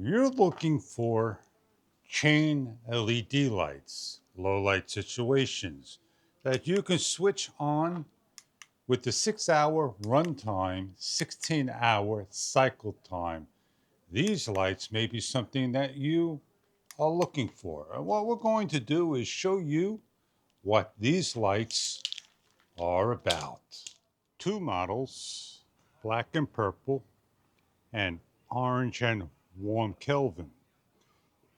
You're looking for chain LED lights, low light situations that you can switch on with the 6-hour runtime, 16-hour cycle time. These lights may be something that you are looking for. And what we're going to do is show you what these lights are about. Two models, black and purple, and orange and warm Kelvin.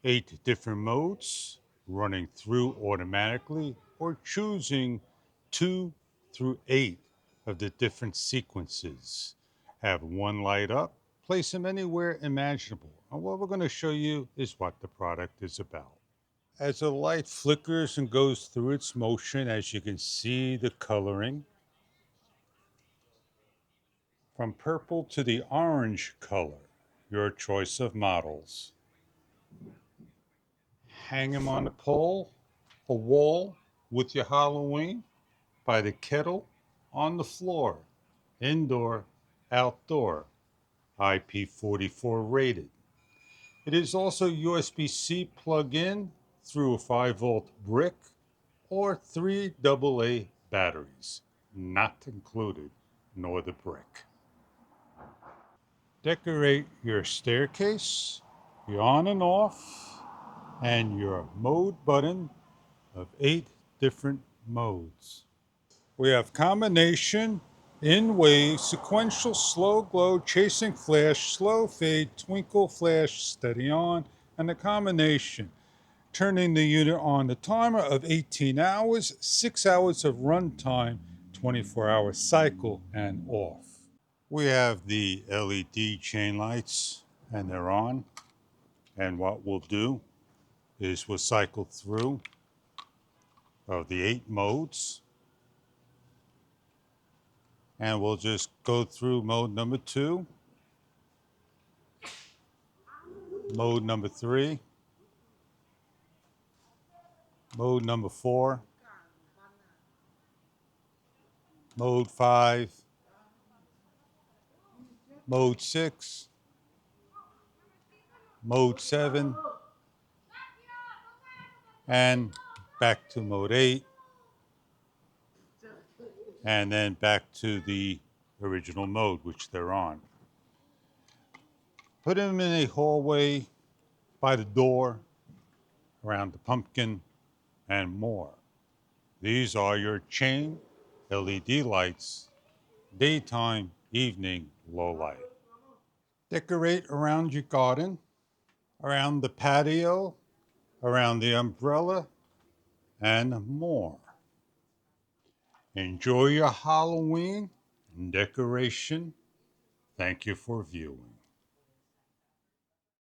8 different modes, running through automatically or choosing 2 through 8 of the different sequences. Have one light up, place them anywhere imaginable. And what we're going to show you is what the product is about. As the light flickers and goes through its motion, as you can see the coloring, from purple to the orange color, your choice of models. Hang them on a pole, a wall with your Halloween, by the kettle, on the floor, indoor, outdoor, IP44 rated. It is also USB-C plug-in through a 5-volt brick or 3 AA batteries, not included, nor the brick. Decorate your staircase, your on and off, and your mode button of 8 different modes. We have combination, in wave, sequential, slow glow, chasing flash, slow fade, twinkle flash, steady on, and the combination. Turning the unit on the timer of 18 hours, 6 hours of runtime, 24-hour cycle, and off. We have the LED chain lights, and they're on. And what we'll do is we'll cycle through of the 8 modes. And we'll just go through mode number 2, mode number 3, mode number 4, mode 5, mode 6, mode 7, and back to mode 8, and then back to the original mode, which they're on. Put them in a hallway, by the door, around the pumpkin, and more. These are your chain LED lights, daytime, evening, low light. Decorate around your garden, around the patio, around the umbrella, and more. Enjoy your Halloween decoration. Thank you for viewing.